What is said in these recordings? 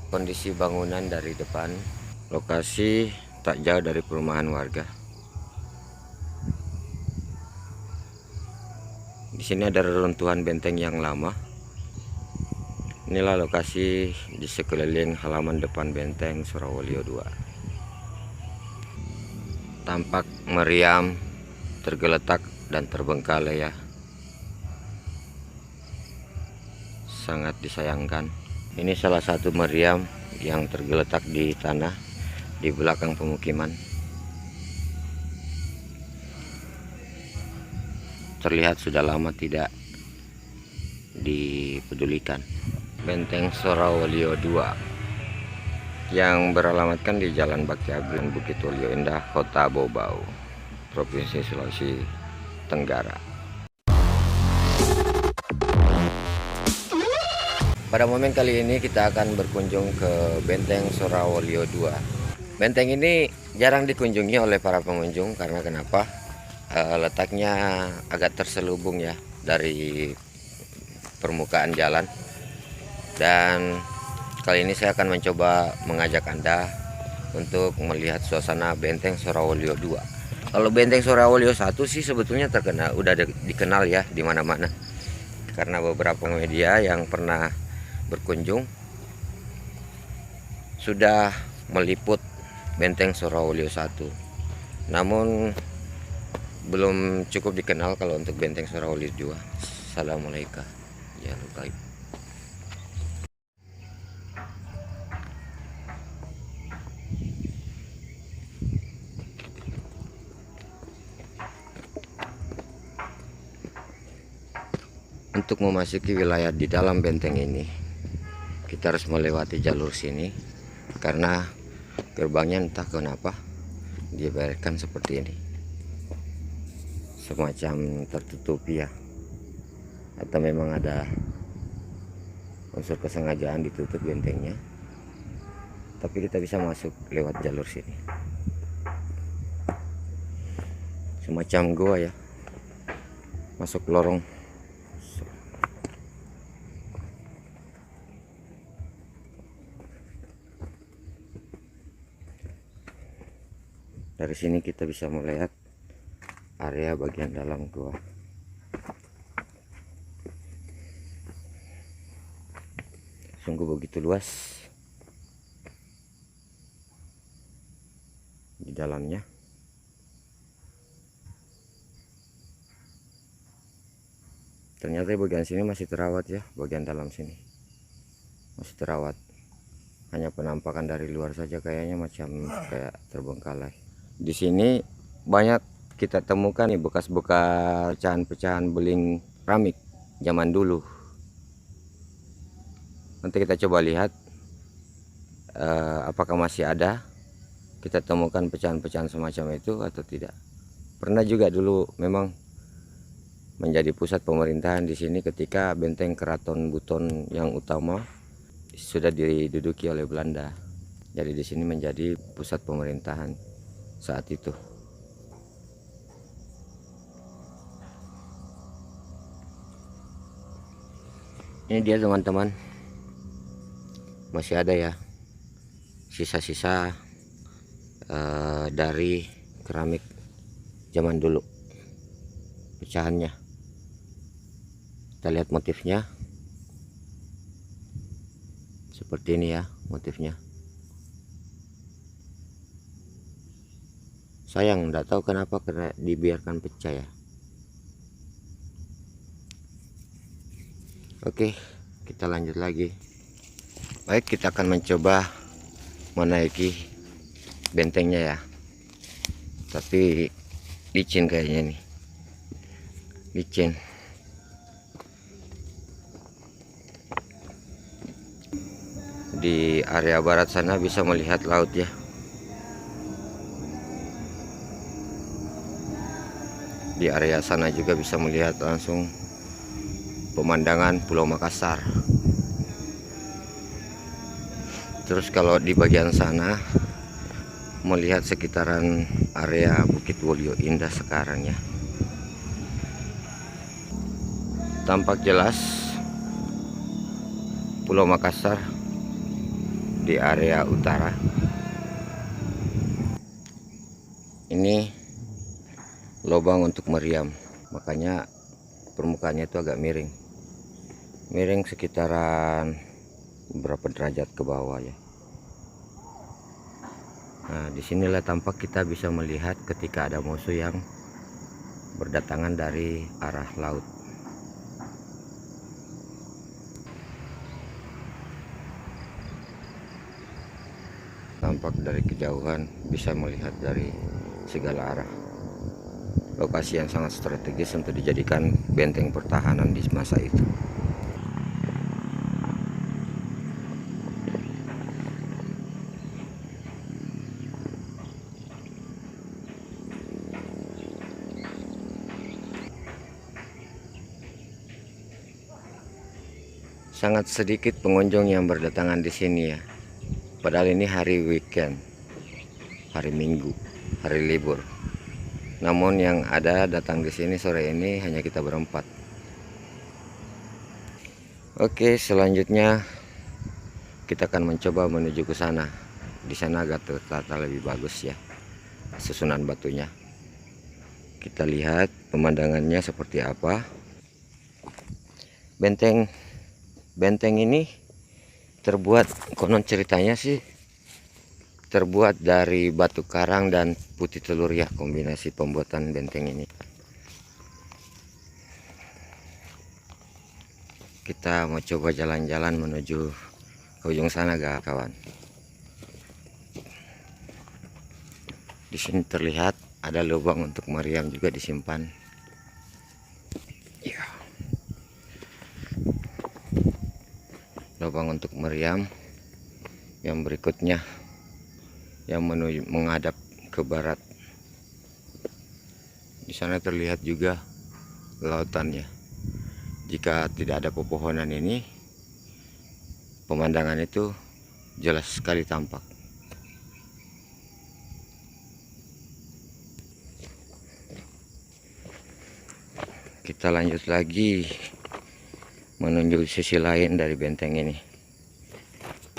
Kondisi bangunan dari depan, lokasi tak jauh dari perumahan warga. Di sini ada reruntuhan benteng yang lama. Inilah lokasi di sekeliling halaman depan benteng Surawolio II. Tampak meriam, tergeletak dan terbengkalai ya. Sangat disayangkan. Ini salah satu meriam yang tergeletak di tanah di belakang pemukiman. Terlihat sudah lama tidak dipedulikan. Benteng Surawolio II yang beralamatkan di Jalan Bakti Abdi, Bukit Wolio Indah, Kota Bobau, Provinsi Sulawesi Tenggara. Pada momen kali ini kita akan berkunjung ke Benteng Surawolio II. Benteng ini jarang dikunjungi oleh para pengunjung karena kenapa? Letaknya agak terselubung ya dari permukaan jalan. Dan kali ini saya akan mencoba mengajak Anda untuk melihat suasana Benteng Surawolio II. Kalau Benteng Surawolio I sih sebetulnya terkenal, udah dikenal ya di mana-mana. Karena beberapa media yang pernah berkunjung sudah meliput Benteng Surawolio I. Namun belum cukup dikenal kalau untuk Benteng Surawolio II. Assalamualaikum. Ya, baik. Untuk memasuki wilayah di dalam benteng ini, kita harus melewati jalur sini karena gerbangnya entah kenapa dibiarkan seperti ini, semacam tertutupi ya, atau memang ada unsur kesengajaan ditutup bentengnya. Tapi kita bisa masuk lewat jalur sini, semacam gua ya, masuk lorong. Dari sini kita bisa melihat area bagian dalam gua. Sungguh begitu luas di dalamnya. Ternyata bagian sini masih terawat ya, bagian dalam sini masih terawat. Hanya penampakan dari luar saja kayaknya macam kayak terbengkalai. Di sini banyak kita temukan nih bekas-bekas pecahan-pecahan beling keramik zaman dulu. Nanti kita coba lihat apakah masih ada kita temukan pecahan-pecahan semacam itu atau tidak. Pernah juga dulu memang menjadi pusat pemerintahan di sini ketika benteng Keraton Buton yang utama sudah diduduki oleh Belanda. Jadi di sini menjadi pusat pemerintahan saat itu. Ini dia teman-teman, masih ada ya sisa-sisa dari keramik zaman dulu, pecahannya. Kita lihat motifnya seperti ini ya, motifnya. Sayang, nggak tahu kenapa karena dibiarkan pecah ya. Oke, kita lanjut lagi. Baik, kita akan mencoba menaiki bentengnya ya. Tapi licin kayaknya nih, licin. Di area barat sana bisa melihat laut ya. Di area sana juga bisa melihat langsung pemandangan Pulau Makassar. Terus kalau di bagian sana melihat sekitaran area Bukit Wolio Indah sekarang ya. Tampak jelas Pulau Makassar di area utara. Ini lubang untuk meriam, makanya permukaannya itu agak miring. Miring sekitaran beberapa derajat ke bawah ya. Nah, disinilah tampak kita bisa melihat ketika ada musuh yang berdatangan dari arah laut. Tampak dari kejauhan, bisa melihat dari segala arah. Lokasi yang sangat strategis untuk dijadikan benteng pertahanan di masa itu. Sangat sedikit pengunjung yang berdatangan di sini ya. Padahal ini hari weekend, hari Minggu, hari libur. Namun yang ada datang di sini sore ini hanya kita berempat. Oke, selanjutnya kita akan mencoba menuju ke sana. Di sana agak tertata lebih bagus ya, susunan batunya. Kita lihat pemandangannya seperti apa. Benteng ini terbuat, konon ceritanya sih terbuat dari batu karang dan putih telur ya, kombinasi pembuatan benteng ini. Kita mau coba jalan-jalan menuju ke ujung sana gak kawan. Di sini terlihat ada lubang untuk meriam juga disimpan. Ya. Lubang untuk meriam yang berikutnya yang menghadap ke barat. Di sana terlihat juga lautannya. Jika tidak ada pepohonan ini, pemandangan itu jelas sekali tampak. Kita lanjut lagi menuju sisi lain dari benteng ini.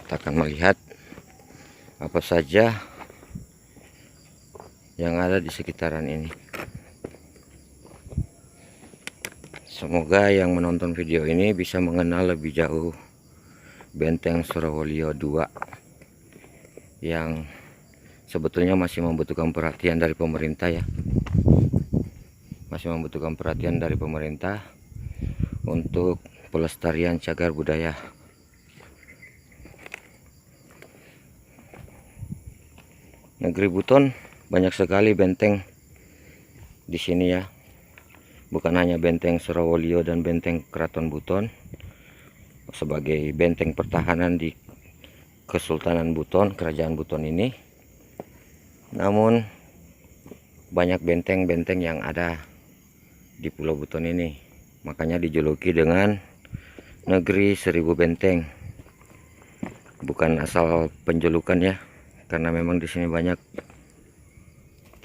Kita akan melihat apa saja yang ada di sekitaran ini. Semoga yang menonton video ini bisa mengenal lebih jauh Benteng Surawolio 2 yang sebetulnya masih membutuhkan perhatian dari pemerintah ya. Masih membutuhkan perhatian dari pemerintah untuk pelestarian cagar budaya. Negeri Buton banyak sekali benteng di sini ya. Bukan hanya benteng Surawolio dan benteng Keraton Buton sebagai benteng pertahanan di Kesultanan Buton, Kerajaan Buton ini. Namun banyak benteng-benteng yang ada di Pulau Buton ini. Makanya dijuluki dengan Negeri Seribu Benteng. Bukan asal penjulukan ya, karena memang di sini banyak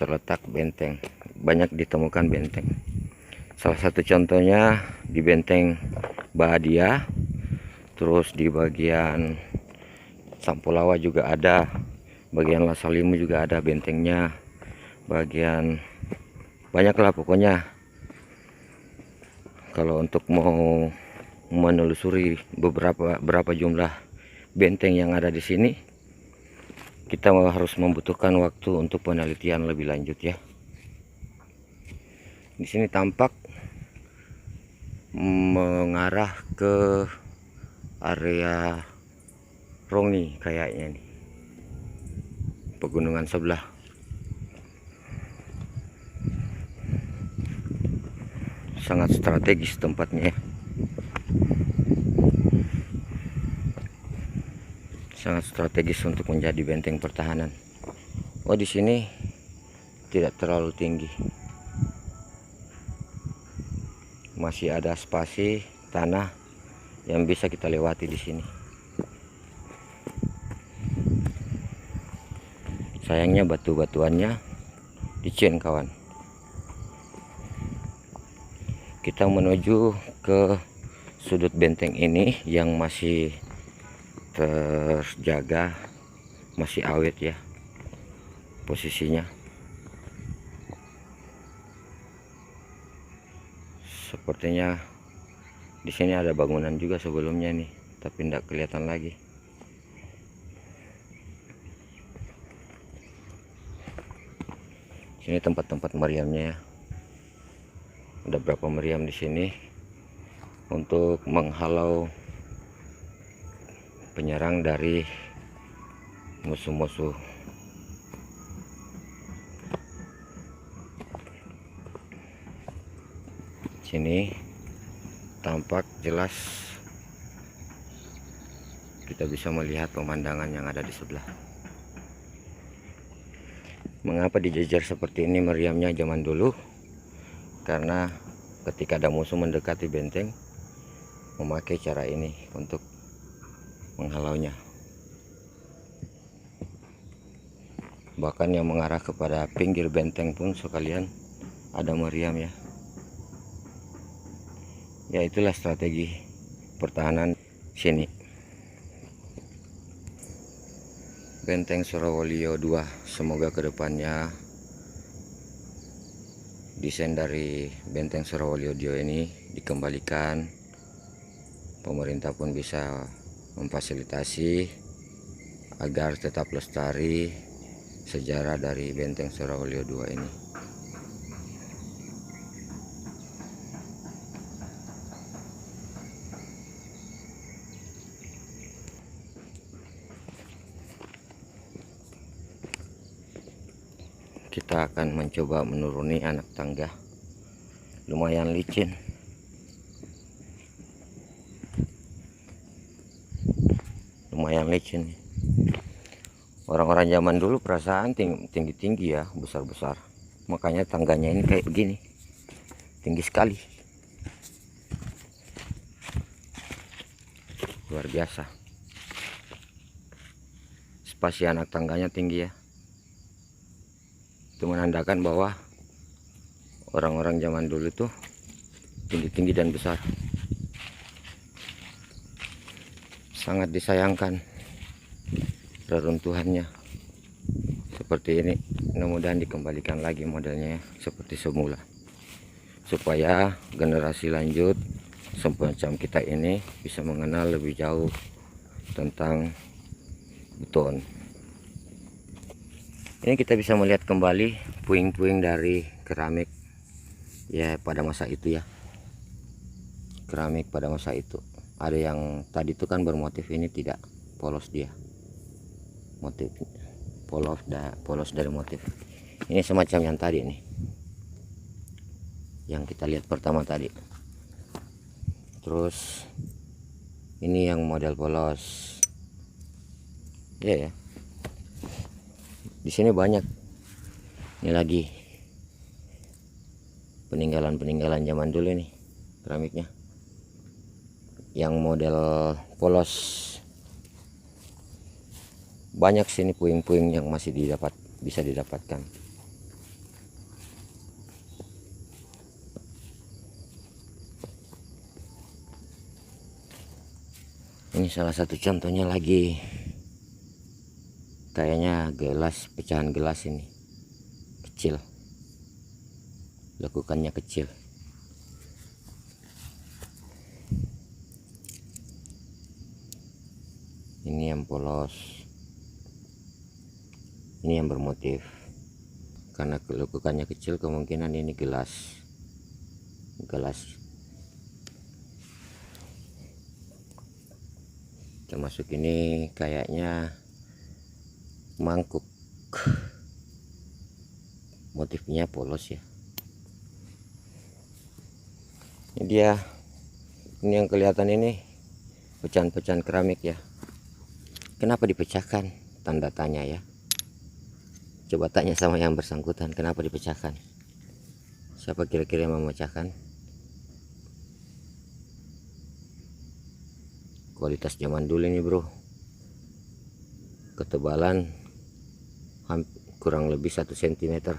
terletak benteng, banyak ditemukan benteng. Salah satu contohnya di Benteng Bahadia, terus di bagian Sampulawa juga ada, bagian Lasalimu juga ada bentengnya, bagian banyaklah pokoknya. Kalau untuk mau menelusuri berapa jumlah benteng yang ada di sini, kita harus membutuhkan waktu untuk penelitian lebih lanjut ya. Di sini tampak mengarah ke area Rongi kayaknya nih, pegunungan sebelah. Sangat strategis tempatnya ya. Sangat strategis untuk menjadi benteng pertahanan. Oh, di sini tidak terlalu tinggi. Masih ada spasi tanah yang bisa kita lewati di sini. Sayangnya batu-batuannya licin kawan. Kita menuju ke sudut benteng ini yang masih terjaga, masih awet ya posisinya. Sepertinya di sini ada bangunan juga sebelumnya nih, tapi tidak kelihatan lagi. Sini tempat-tempat meriamnya ya. Ada berapa meriam di sini untuk menghalau penyerang dari musuh-musuh. Sini tampak jelas kita bisa melihat pemandangan yang ada di sebelah. Mengapa dijejer seperti ini meriamnya zaman dulu? Karena ketika ada musuh mendekati benteng, memakai cara ini untuk menghalaunya. Bahkan yang mengarah kepada pinggir benteng pun sekalian ada meriam ya. Ya, itulah strategi pertahanan sini. Benteng Surawolio 2, semoga kedepannya desain dari Benteng Surawolio 2 ini dikembalikan. Pemerintah pun bisa memfasilitasi agar tetap lestari sejarah dari Benteng Surawolio 2 ini. Kita akan mencoba menuruni anak tangga, lumayan licin. Orang-orang zaman dulu perasaan tinggi-tinggi ya, besar-besar. Makanya tangganya ini kayak begini, tinggi sekali, luar biasa. Spasi anak tangganya tinggi ya. Itu menandakan bahwa orang-orang zaman dulu itu tinggi-tinggi dan besar. Sangat disayangkan reruntuhannya seperti ini. Mudah-mudahan dikembalikan lagi modelnya seperti semula, supaya generasi lanjut semacam kita ini bisa mengenal lebih jauh tentang beton. Ini kita bisa melihat kembali puing-puing dari keramik ya pada masa itu ya. Keramik pada masa itu. Ada yang tadi itu kan bermotif, ini tidak, polos dia. Motif polos dari motif. Ini semacam yang tadi nih. Yang kita lihat pertama tadi. Terus ini yang model polos. Ya. Di sini banyak. Ini lagi peninggalan zaman dulu nih keramiknya. Yang model polos. Banyak sini puing-puing yang masih bisa didapatkan. Ini salah satu contohnya lagi. Kayaknya gelas, pecahan gelas ini kecil, lekukannya kecil. Ini yang polos, ini yang bermotif. Karena lekukannya kecil, kemungkinan ini gelas. Termasuk ini kayaknya mangkuk, motifnya polos ya. Ini dia, ini yang kelihatan ini pecahan-pecahan keramik ya. Kenapa dipecahkan? Tanda tanya ya. Coba tanya sama yang bersangkutan, kenapa dipecahkan? Siapa kira-kira yang memecahkan? Kualitas zaman dulu ini bro, ketebalan kurang lebih 1 cm.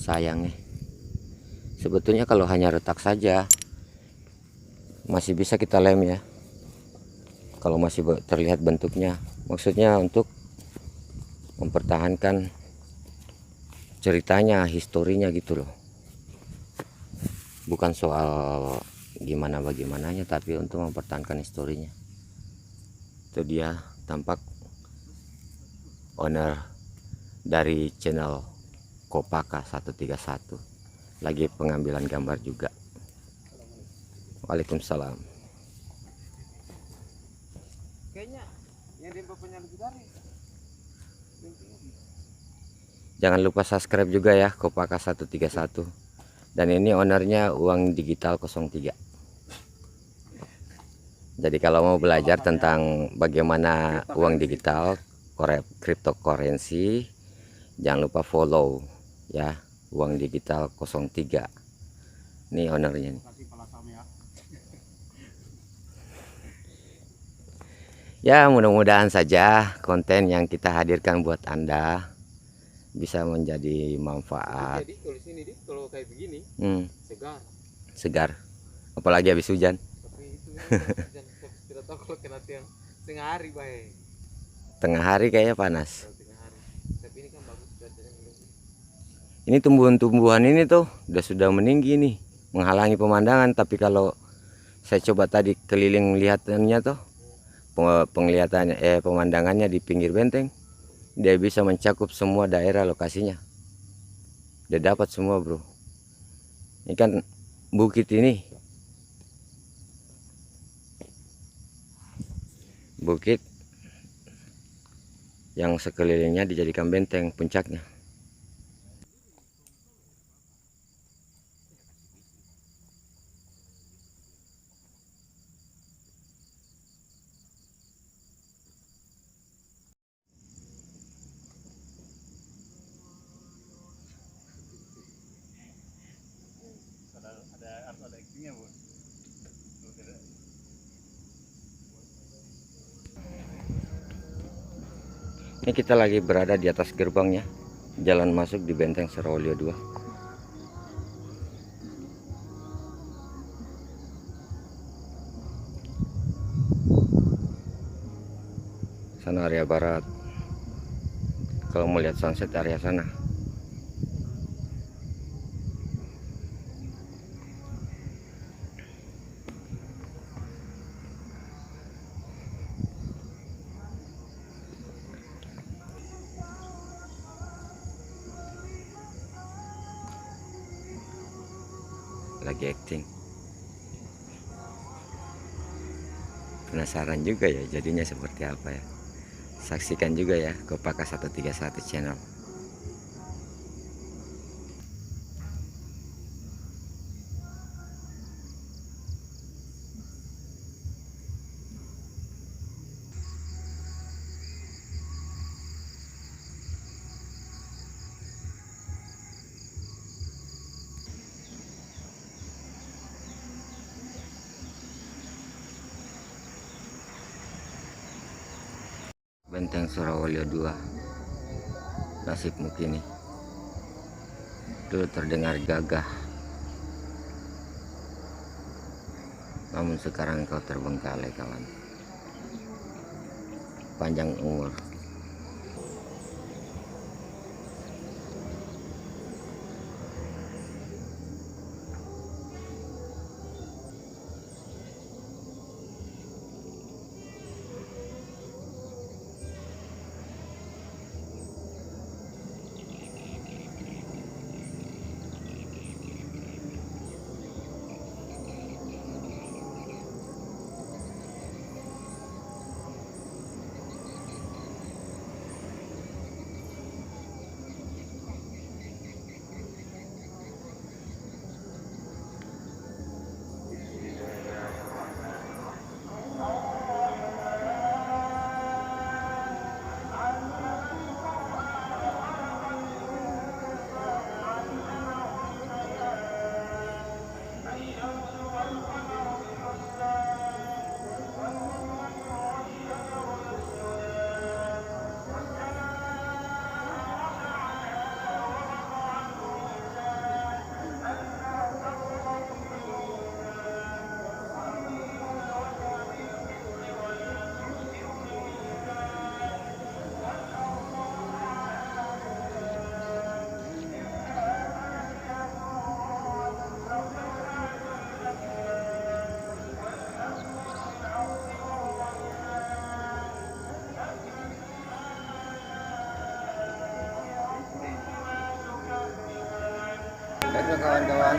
Sayangnya sebetulnya kalau hanya retak saja masih bisa kita lem ya, kalau masih terlihat bentuknya. Maksudnya untuk mempertahankan ceritanya, historinya gitu loh. Bukan soal gimana bagaimananya, tapi untuk mempertahankan historinya. Itu dia tampak owner dari channel Kopaka 131 lagi pengambilan gambar juga. Waalaikumsalam. Kayaknya yang dia bapaknya lebih dari. Jangan lupa subscribe juga ya, Kopaka 131. Dan ini ownernya Uang Digital 03. Jadi kalau mau belajar tentang bagaimana uang digital, cryptocurrency, jangan lupa follow ya, Uang Digital 03. Ini ownernya nih. Ya, mudah-mudahan saja konten yang kita hadirkan buat Anda bisa menjadi manfaat. Jadi kalau sini deh, kalau kayak begini, segar. Segar. Apalagi habis hujan. Tapi itu tidak tahu kalau kena tiang tengah hari baik. Tengah hari kayaknya panas. Tengah hari. Tapi ini kan bagus cuacanya. Ini tumbuhan-tumbuhan ini tuh sudah meninggi nih, menghalangi pemandangan. Tapi kalau saya coba tadi keliling lihatannya tuh, penglihatannya pemandangannya di pinggir benteng, dia bisa mencakup semua daerah lokasinya. Dia dapat semua, bro. Ini kan bukit ini, bukit yang sekelilingnya dijadikan benteng puncaknya. Ada actingnya, Bu. Ini kita lagi berada di atas gerbangnya, jalan masuk di Benteng Surawalio 2. Sana area barat. Kalau mau lihat sunset area sana. Lagi acting. Penasaran juga ya jadinya seperti apa ya. Saksikan juga ya Kopaka 131 channel. Benteng Surawalio 2. Nasibmu kini. Dulu terdengar gagah, namun sekarang kau terbengkalai, kawan. Panjang umur. Baiklah kawan-kawan,